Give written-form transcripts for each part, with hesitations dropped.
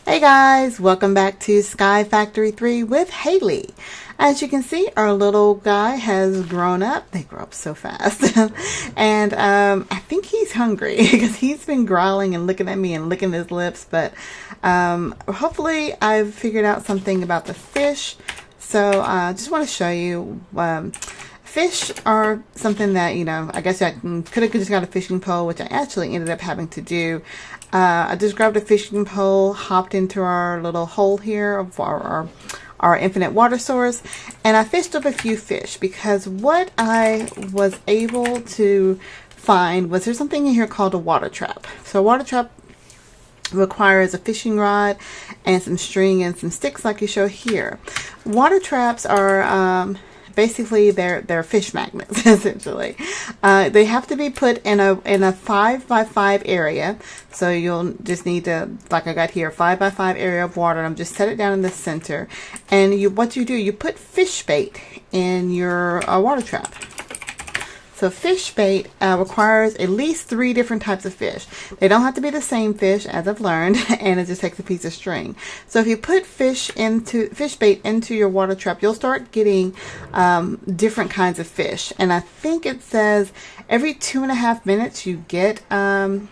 Hey guys, welcome back to SkyFactory 3 with Haley. As you can see, our little guy has grown up. They grow up so fast. And I think he's hungry because he's been growling and looking at me and licking his lips. But hopefully I've figured out something about the fish. So I just want to show you. Fish are something that, I guess I could have just got a fishing pole, which I actually ended up having to do. I just grabbed a fishing pole, hopped into our little hole here of our infinite water source, and I fished up a few fish because what I was able to find was there's something in here called a water trap. So a water trap requires a fishing rod and some string and some sticks like you show here. Water traps are basically they're fish magnets essentially. They have to be put in a 5x5 area. So you'll just need to, like I got here, 5x5 area of water. I'm just set it down in the center, and what you do, you put fish bait in your water trap. So fish bait requires at least 3 different types of fish. They don't have to be the same fish, as I've learned, and it just takes a piece of string. So if you put fish bait into your water trap, you'll start getting different kinds of fish. And I think it says every 2.5 minutes you get a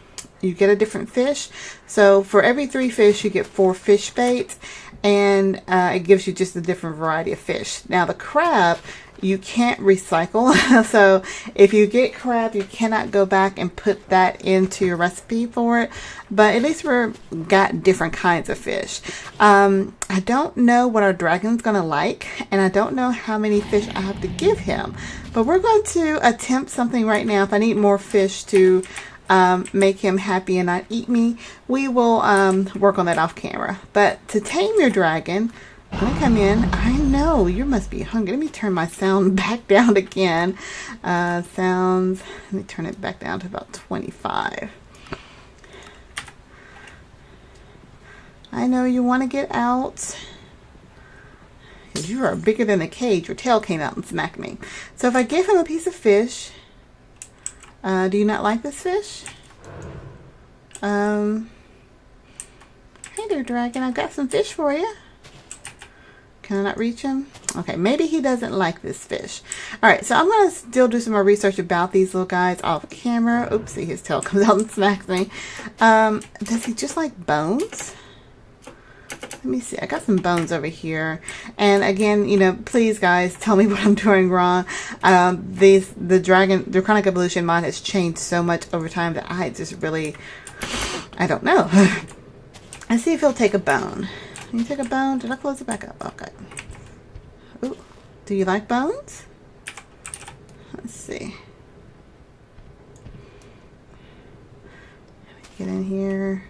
different fish. So for every 3 fish, you get 4 fish baits, and it gives you just a different variety of fish. Now the crab, you can't recycle. So if you get crab, you cannot go back and put that into your recipe for it. But at least we've got different kinds of fish. I don't know what our dragon's gonna like, and I don't know how many fish I have to give him. But we're going to attempt something right now. If I need more fish to make him happy and not eat me, we will work on that off camera. But to tame your dragon, when I come in, I know you must be hungry. Let me turn my sound back down again. Sounds, let me turn it back down to about 25. I know you want to get out. You are bigger than the cage. Your tail came out and smacked me. So if I give him a piece of fish, do you not like this fish? Hey there, dragon. I've got some fish for you. Can I not reach him? Okay, maybe he doesn't like this fish. Alright, so I'm going to still do some more research about these little guys off camera. Oopsie, his tail comes out and smacks me. Does he just like bones? Let me see. I got some bones over here. And again, please guys, tell me what I'm doing wrong. The Draconic Evolution mod has changed so much over time that I don't know. Let's see if he'll take a bone. Can you take a bone? Did I close it back up? Okay. Ooh. Do you like bones? Let's see. Get in here.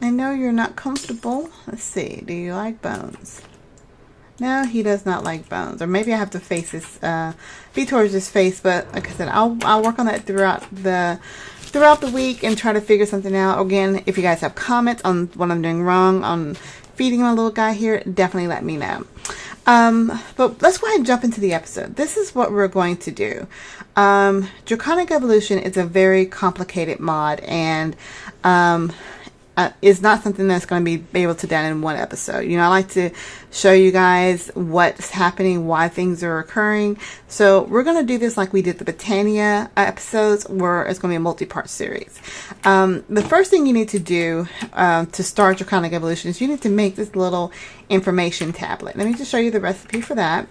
I know you're not comfortable. Let's see. Do you like bones? No, he does not like bones. Or maybe I have to face his, be towards his face. But like I said, I'll work on that throughout the week and try to figure something out. Again, if you guys have comments on what I'm doing wrong on feeding my little guy here, definitely let me know. But let's go ahead and jump into the episode. This is what we're going to do. Draconic Evolution is a very complicated mod, and is not something that's going to be able to done in one episode. I like to show you guys what's happening, why things are occurring. So we're going to do this like we did the Britannia episodes, where it's going to be a multi-part series. The first thing you need to do to start Draconic Evolution is you need to make this little information tablet. Let me just show you the recipe for that.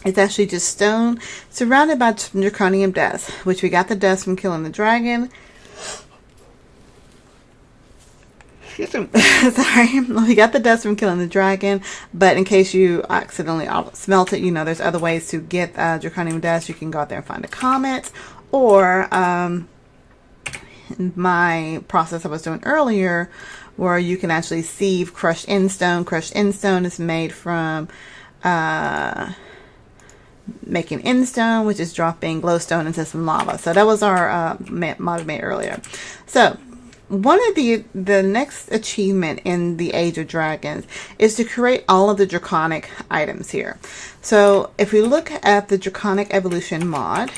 It's actually just stone surrounded by draconium dust, which we got the dust from killing the dragon. Sorry, we got the dust from killing the dragon, but in case you accidentally smelt it, there's other ways to get draconium dust. You can go out there and find the comments, or my process I was doing earlier, where you can actually sieve crushed end stone. Crushed end stone is made from making end stone, which is dropping glowstone into some lava. So that was our mod made earlier. So one of the next achievement in the Age of Dragons is to create all of the draconic items here. So if we look at the Draconic Evolution mod,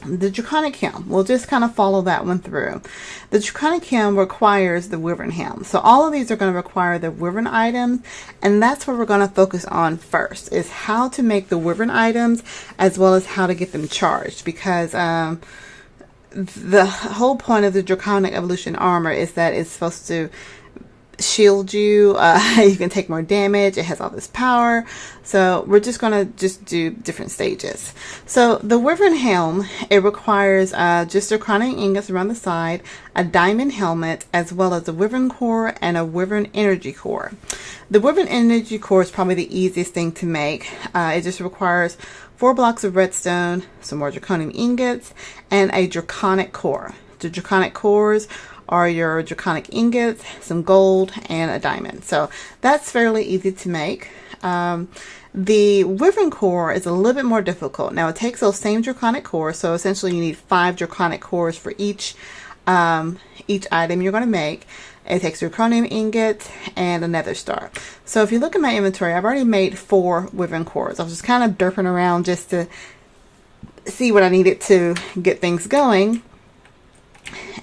The Draconic Helm, we'll just kind of follow that one through. The Draconic Helm requires the Wyvern Helm. So all of these are going to require the Wyvern items, and that's what we're going to focus on first, is how to make the Wyvern items as well as how to get them charged, because the whole point of the Draconic Evolution armor is that it's supposed to shield you. You can take more damage. It has all this power. So we're just going to do different stages. So the Wyvern Helm, it requires just Draconic ingots around the side, a diamond helmet, as well as a Wyvern core and a Wyvern energy core. The Wyvern energy core is probably the easiest thing to make. It just requires 4 blocks of redstone, some more Draconic ingots, and a Draconic core. The Draconic cores are your Draconic ingots, some gold, and a diamond. So that's fairly easy to make. The Wyvern core is a little bit more difficult. Now it takes those same Draconic cores, so essentially you need 5 Draconic cores for each item you're going to make. It takes Draconic ingots and a nether star. So if you look at my inventory, I've already made 4 Wyvern cores. I was just kind of derping around just to see what I needed to get things going.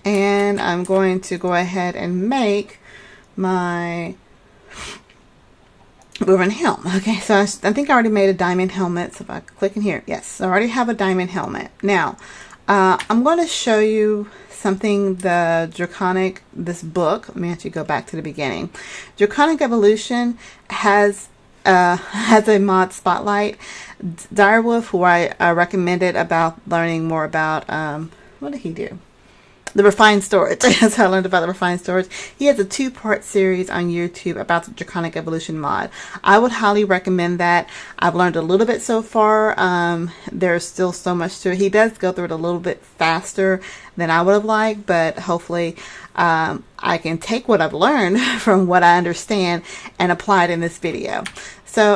And I'm going to go ahead and make my Wyvern Helm. Okay, so I think I already made a diamond helmet. So if I click in here, yes, I already have a diamond helmet. Now, I'm going to show you something the Draconic, this book. Let me actually go back to the beginning. Draconic Evolution has a mod spotlight. Dyer, who I recommended about learning more about, what did he do? The refined storage. That's how I learned about the refined storage. He has a 2-part series on YouTube about the Draconic Evolution mod. I would highly recommend that. I've learned a little bit so far. There's still so much to it. He does go through it a little bit faster than I would have liked, but hopefully I can take what I've learned from what I understand and apply it in this video. So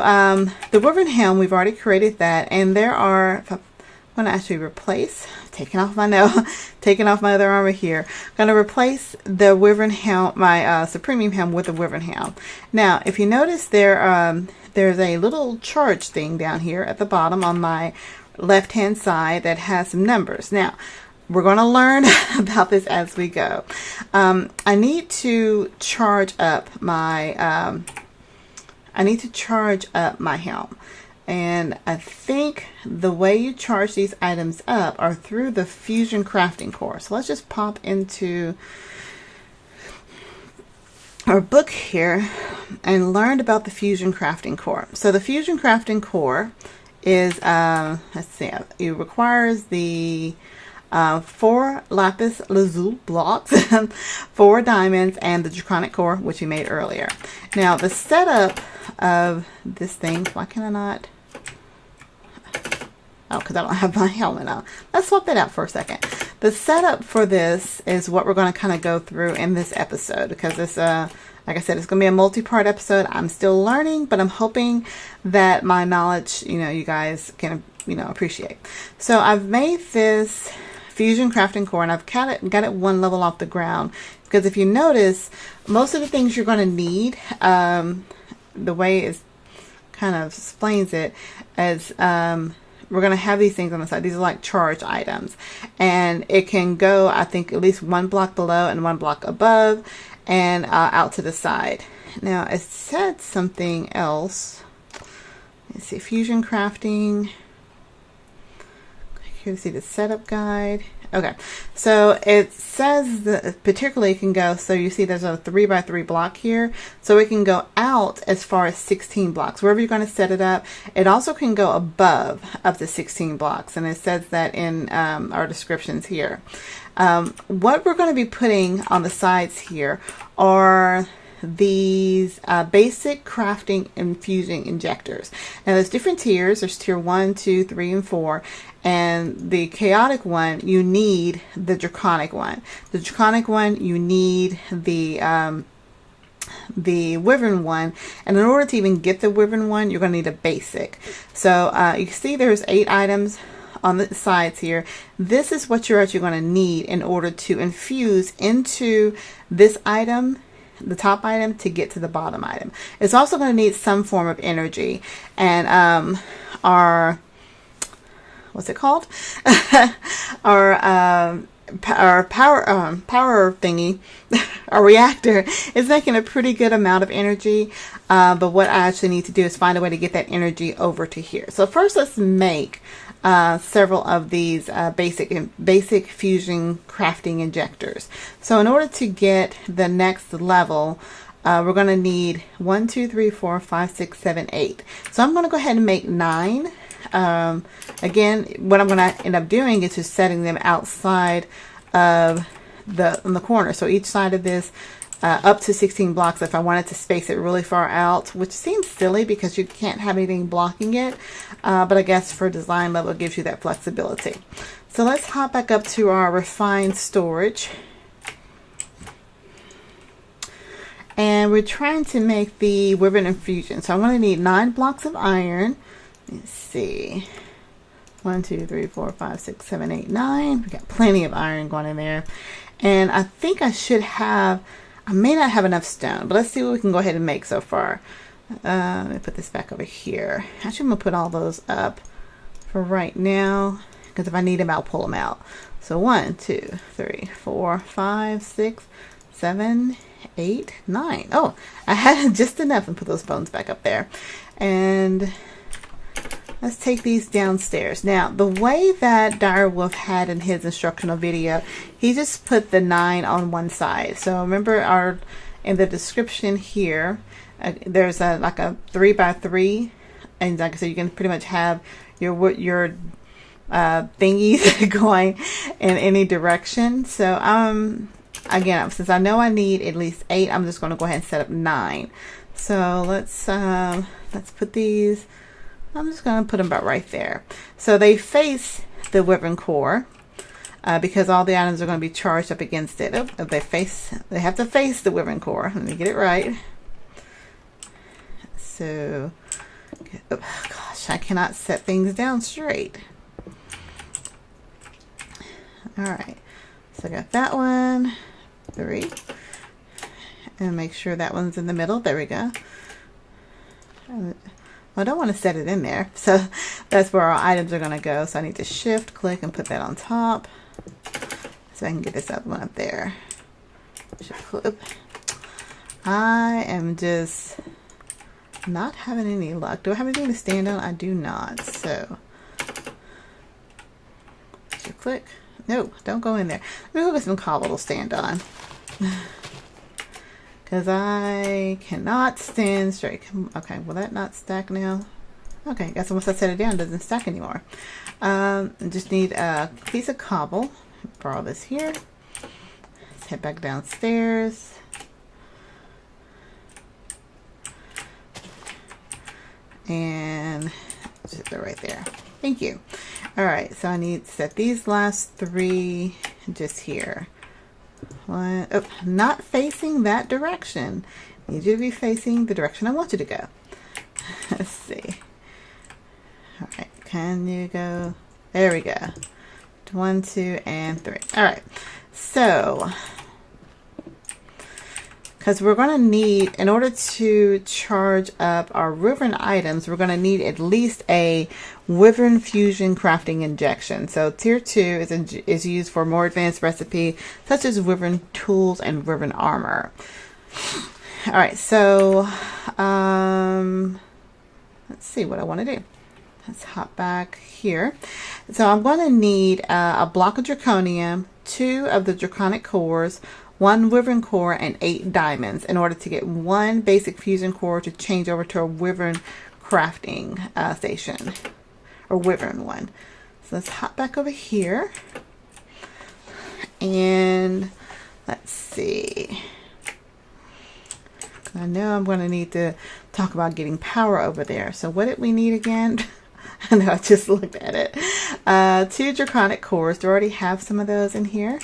the Wyvern Helm, we've already created that, and there are, if I'm going to actually replace, taking off my other armor here. I'm going to replace the Wyvern Helm, my Supreme Helm, with the Wyvern Helm. Now, if you notice there's a little charge thing down here at the bottom on my left hand side that has some numbers. Now, we're going to learn about this as we go. I need to charge up my helm. And I think the way you charge these items up are through the fusion crafting core. So let's just pop into our book here and learn about the fusion crafting core. So the fusion crafting core is, let's see, it requires the 4 lapis lazuli blocks, 4 diamonds, and the Draconic core, which we made earlier. Now the setup of this thing, why can I not? Oh, because I don't have my helmet on. Let's swap that out for a second. The setup for this is what we're going to kind of go through in this episode, because it's like I said, it's going to be a multi-part episode. I'm still learning, but I'm hoping that my knowledge, you guys can, appreciate. So I've made this fusion crafting core, and I've got it 1 level off the ground, because if you notice, most of the things you're going to need, the way it kind of explains it as, we're going to have these things on the side. These are like charged items, and it can go, I think, at least 1 block below and 1 block above, and out to the side. Now it said something else. Let's see, fusion crafting. Here to see the setup guide. Okay, so it says that particularly it can go, so you see there's a 3x3 block here, so it can go out as far as 16 blocks, wherever you're going to set it up. It also can go above up to 16 blocks, and it says that in our descriptions here. What we're going to be putting on the sides here are these basic crafting and fusing injectors. Now there's different tiers. There's tier 1, 2, 3, and 4. And the chaotic one, you need the Draconic one. The Draconic one, you need the Wyvern one. And in order to even get the Wyvern one, you're going to need a basic. So you can see there's 8 items on the sides here. This is what you're actually going to need in order to infuse into this item, the top item, to get to the bottom item. It's also going to need some form of energy. And what's it called? our power thingy, our reactor is making a pretty good amount of energy. But what I actually need to do is find a way to get that energy over to here. So first, let's make several of these basic fusion crafting injectors. So in order to get the next level, we're going to need 1, 2, 3, 4, 5, 6, 7, 8. So I'm going to go ahead and make 9. Again, what I'm going to end up doing is just setting them outside of the corner. So each side of this, up to 16 blocks if I wanted to space it really far out, which seems silly because you can't have anything blocking it. But I guess for design level, it gives you that flexibility. So let's hop back up to our refined storage. And we're trying to make the ribbon infusion. So I'm going to need 9 blocks of iron. Let's see. 1, 2, 3, 4, 5, 6, 7, 8, 9. We got plenty of iron going in there. And I think I should have, I may not have enough stone, but let's see what we can go ahead and make so far. Let me put this back over here. Actually, I'm going to put all those up for right now, because if I need them, I'll pull them out. So 1, 2, 3, 4, 5, 6, 7, 8, 9. Oh, I had just enough, and put those bones back up there. And let's take these downstairs. Now, the way that Dyer Wolf had in his instructional video, he just put the 9 on one side. So remember in the description here, there's like a 3x3, and like I said, you can pretty much have your thingies going in any direction. So again, since I know I need at least 8, I'm just going to go ahead and set up 9. So let's put these. I'm just going to put them about right there. So they face the wyvern core because all the items are going to be charged up against it. Oh, they have to face the wyvern core. Let me get it right. So, oh gosh, I cannot set things down straight. All right, so I got that one, 3, and make sure that one's in the middle. There we go. I don't want to set it in there, so that's where our items are going to go. So I need to shift click and put that on top so I can get this other one up there. Shift click. I am just not having any luck. Do I have anything to stand on? I do not. So shift click. No, don't go in there. Let me go get some cobble to stand on, because I cannot stand straight. Okay, will that not stack now? Okay, I guess once I set it down, it doesn't stack anymore. I just need a piece of cobble. Borrow this here. Let's head back downstairs. And just put it right there. Thank you. All right, so I need to set these last 3 just here. One, oh, not facing that direction. Need you to be facing the direction I want you to go. Let's see. All right, can you go? There we go. 1, 2, and 3. All right, so because we're going to need, in order to charge up our wyvern items, we're going to need at least a wyvern fusion crafting injection. So tier 2 is used for more advanced recipe such as wyvern tools and wyvern armor. All right, so let's see what I want to do. Let's hop back here. So I'm going to need a block of draconium, 2 of the draconic cores, 1 wyvern core, and 8 diamonds in order to get 1 basic fusion core to change over to a wyvern crafting station, or wyvern one. So let's hop back over here, and let's see. I know I'm going to need to talk about getting power over there. So what did we need again? I know I just looked at it. 2 draconic cores. Do I already have some of those in here?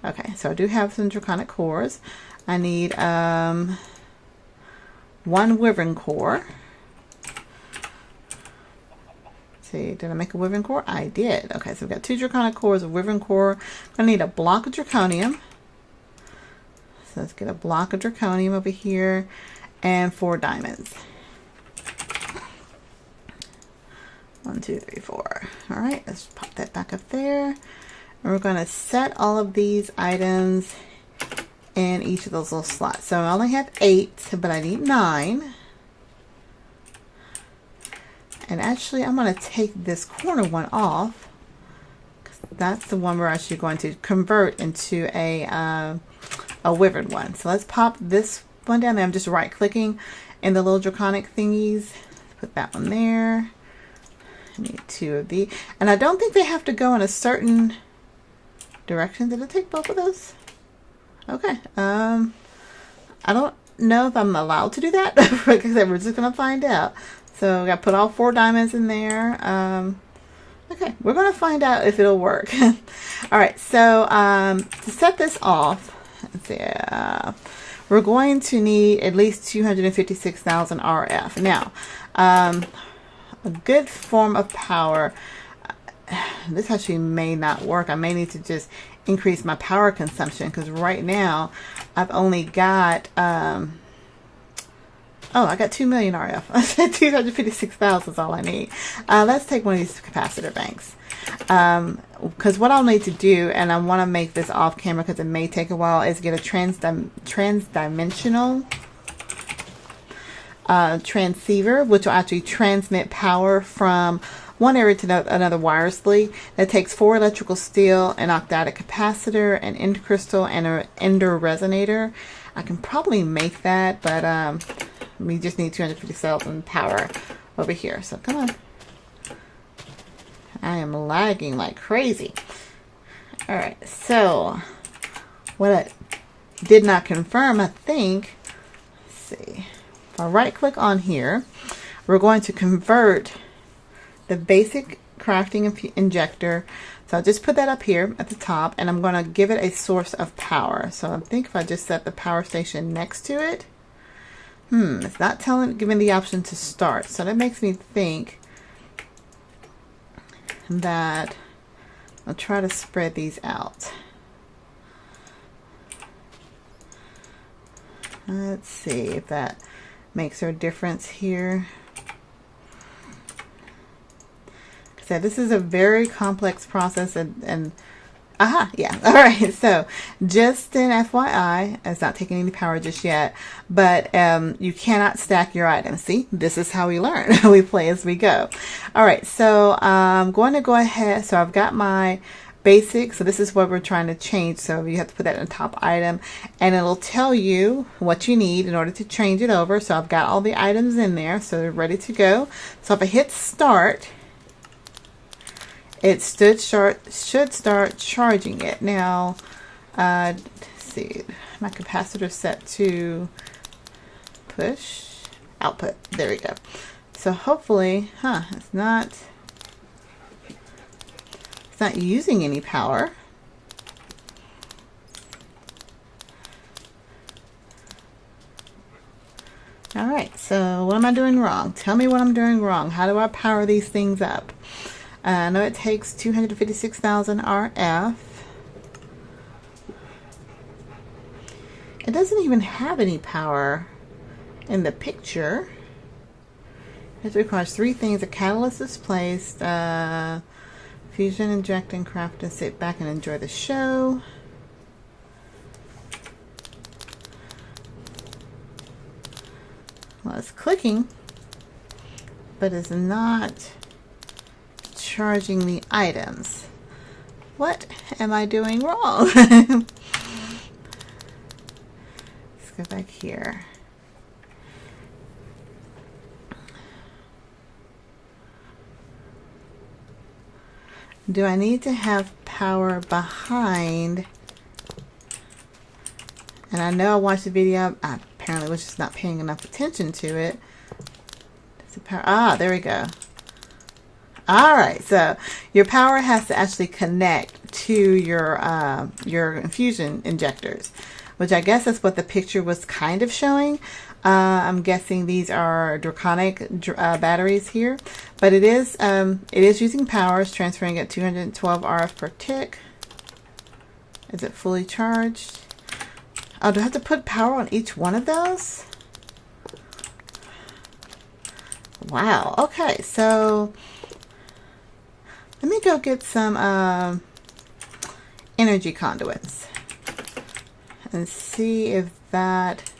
Okay, so I do have some draconic cores. I need 1 wyvern core. Let's see, did I make a wyvern core? I did. Okay, so we've got 2 draconic cores, a wyvern core. I'm going to need a block of draconium. So let's get a block of draconium over here, and 4 diamonds. 1, 1, 2, 3, 4. All right, let's pop that back up there. And we're going to set all of these items in each of those little slots. So I only have 8, but I need 9. And actually, I'm going to take this corner one off. That's the one we're actually going to convert into a withered one. So let's pop this one down there. I'm just right clicking in the little draconic thingies. Put that one there. I need 2 of these. And I don't think they have to go in a certain direction. Did I take both of those? Okay. I don't know if I'm allowed to do that. Like I said, we're just going to find out. So we got to put all 4 diamonds in there. Okay, we're going to find out if it'll work. All right, so to set this off, let's see, we're going to need at least 256,000 RF. Now, a good form of power, this actually may not work. I may need to just increase my power consumption because right now I've only got, oh, I got 2 million RF. I said 256,000 is all I need. Let's take one of these capacitor banks. Because what I'll need to do, and I want to make this off camera because it may take a while, is get a transdimensional transceiver, which will actually transmit power from one area to another wirelessly. That takes 4 electrical steel, an octadic capacitor, an end crystal, and an ender resonator. I can probably make that, but we just need 250,000 power over here. So come on. I am lagging like crazy. All right. So what I did not confirm, I think, let's see. If I right click on here, we're going to convert the basic crafting injector. So I'll just put that up here at the top and I'm going to give it a source of power. So I think if I just set the power station next to it, it's not giving the option to start. So that makes me think that I'll try to spread these out. Let's see if that makes a difference here. So this is a very complex process and aha, yeah. All right. So just an FYI, it's not taking any power just yet, but you cannot stack your items. See, this is how we learn. We play as we go. All right. So I'm going to go ahead. So I've got my basic. So this is what we're trying to change. So you have to put that in the top item and it'll tell you what you need in order to change it over. So I've got all the items in there. So they're ready to go. So if I hit start, it should start charging it. Now, let's see, my capacitor set to push output. There we go. So hopefully, it's not using any power. All right, so what am I doing wrong? Tell me what I'm doing wrong. How do I power these things up? I know it takes 256,000 RF. It doesn't even have any power in the picture. It requires 3 things. A catalyst is placed. Fusion, inject, and craft, and sit back and enjoy the show. Well, it's clicking, but it's not charging the items. What am I doing wrong? Let's go back here. Do I need to have power behind? And I know I watched the video. I apparently was just not paying enough attention to it. There we go. All right, so your power has to actually connect to your infusion injectors, which I guess is what the picture was kind of showing. I'm guessing these are Draconic batteries here, but it is using power. It's transferring at 212 RF per tick. Is it fully charged? Oh, do I have to put power on each one of those? Wow. Okay, so Let me go get some energy conduits and see if that...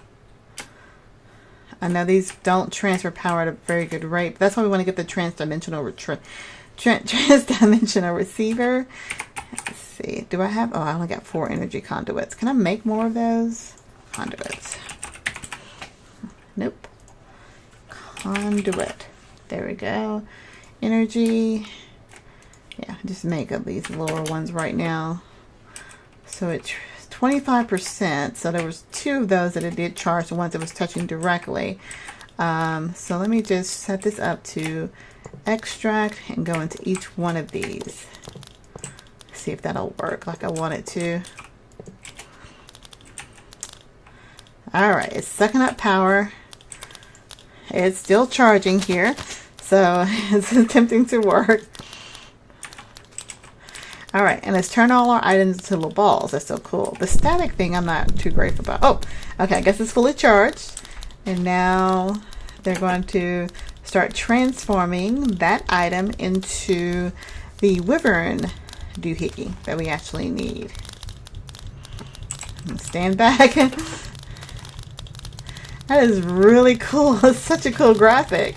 I know these don't transfer power at a very good rate, but that's why we want to get the transdimensional receiver. Let's see. Do I have... Oh, I only got 4 energy conduits. Can I make more of those? Conduits. Nope. Conduit. There we go. Energy. Yeah, just make up these lower ones right now. So it's 25%. So there was 2 of those that it did charge, the ones that was touching directly. So let me just set this up to extract and go into each one of these. See if that'll work like I want it to. Alright, it's sucking up power. It's still charging here, so it's attempting to work. Alright, and let's turn all our items into little balls. That's so cool. The static thing I'm not too grateful about. Oh, okay, I guess it's fully charged. And now they're going to start transforming that item into the wyvern doohickey that we actually need. Stand back. That is really cool. It's such a cool graphic.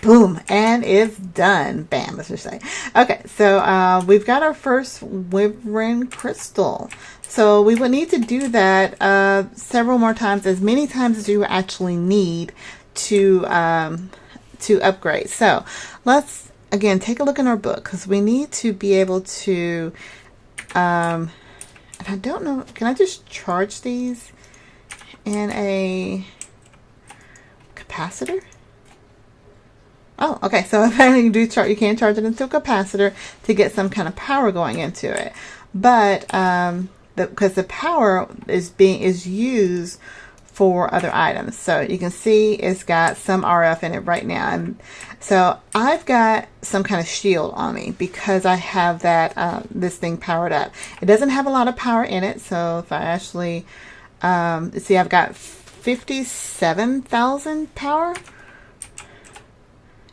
Boom, and it's done. Bam, let's just say. Okay, so we've got our first wyvern crystal. So we will need to do that several more times, as many times as you actually need to upgrade. So let's again take a look in our book, because we need to be able to. And I don't know. Can I just charge these in a capacitor? Oh, okay. So apparently you can charge it into a capacitor to get some kind of power going into it. But because the power is used for other items, so you can see it's got some RF in it right now. And so I've got some kind of shield on me because I have that this thing powered up. It doesn't have a lot of power in it. So if I actually see, I've got 57,000 power.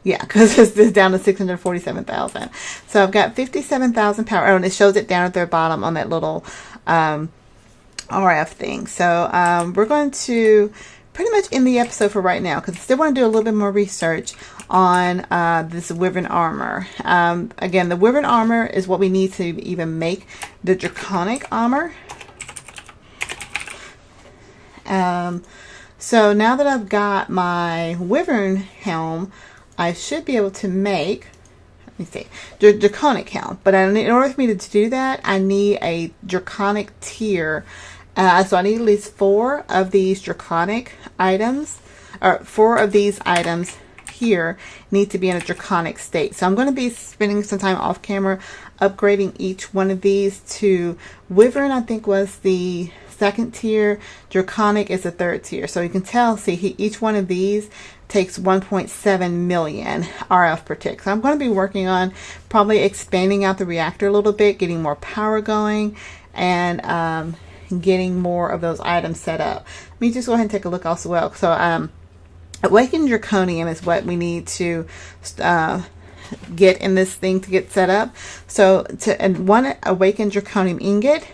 Yeah, because it's down to 647,000. So I've got 57,000 power. Oh, and it shows it down at the bottom on that little RF thing. So we're going to pretty much end the episode for right now, because I still want to do a little bit more research on this wyvern armor. Again, the wyvern armor is what we need to even make the draconic armor. So now that I've got my wyvern helm, I should be able to make, let me see, draconic helm. But in order for me to do that, I need a draconic tier. So I need at least 4 of these draconic items, or 4 of these items here need to be in a draconic state. So I'm going to be spending some time off camera upgrading each one of these to wyvern. I think was the 2nd tier. Draconic is the 3rd tier. So you can tell, see, each one of these takes 1.7 million RF per tick. So I'm going to be working on probably expanding out the reactor a little bit, getting more power going, and getting more of those items set up. Let me just go ahead and take a look also well. So Awakened Draconium is what we need to get in this thing to get set up. So and one Awakened Draconium ingot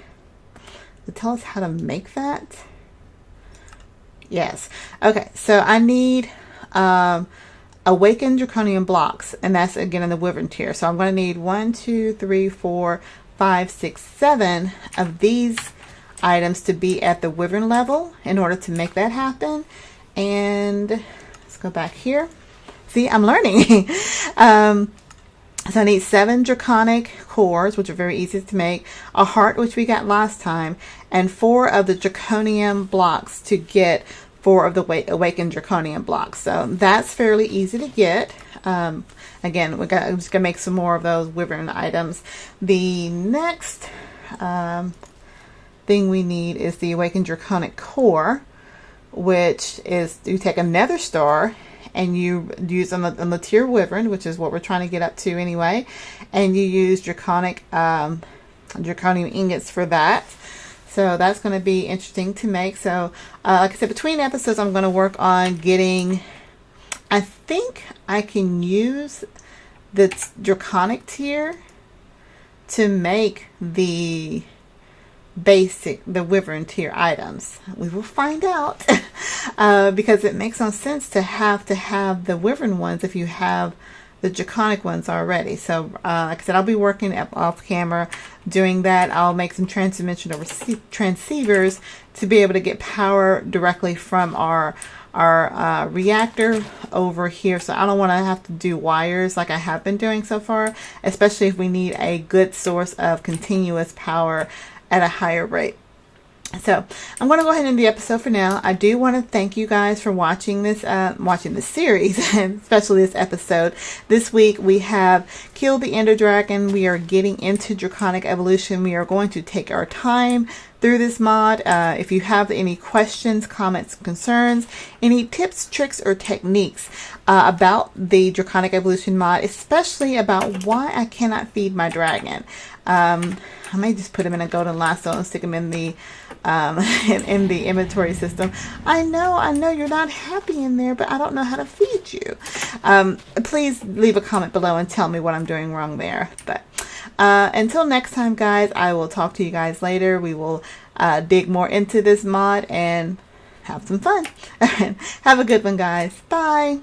to tell us how to make that. Yes. Okay. So I need Awakened Draconium blocks, and that's again in the wyvern tier. So I'm going to need 1, 2, 3, 4, 5, 6, 7 of these items to be at the wyvern level in order to make that happen. And let's go back here. See, I'm learning. So I need 7 draconic cores, which are very easy to make, a heart, which we got last time, and 4 of the draconium blocks to get 4 of the awakened draconium blocks. So that's fairly easy to get. Again, I'm just gonna make some more of those wyvern items. The next thing we need is the awakened draconic core, which is you take a nether star and you use on the tier wyvern, which is what we're trying to get up to anyway, and you use draconium ingots for that. So that's going to be interesting to make. So like I said, between episodes I'm going to work on getting I think I can use the Draconic tier to make the Wyvern tier items. We will find out because it makes no sense to have the Wyvern ones if you have the Draconic ones already. So like I said, I'll be working off camera doing that. I'll make some transdimensional transceivers to be able to get power directly from our reactor over here. So I don't want to have to do wires like I have been doing so far, especially if we need a good source of continuous power at a higher rate. So I'm going to go ahead and end the episode for now. I do want to thank you guys for watching this series, and especially this episode. This week we have killed the Ender Dragon. We are getting into Draconic Evolution. We are going to take our time through this mod. If you have any questions, comments, concerns, any tips, tricks, or techniques about the Draconic Evolution mod, especially about why I cannot feed my dragon. I may just put him in a golden lasso and stick him in the in the inventory system. I know you're not happy in there, but I don't know how to feed you. Please leave a comment below and tell me what I'm doing wrong there. But until next time, guys, I will talk to you guys later. We will dig more into this mod and have some fun. Have a good one, guys. Bye.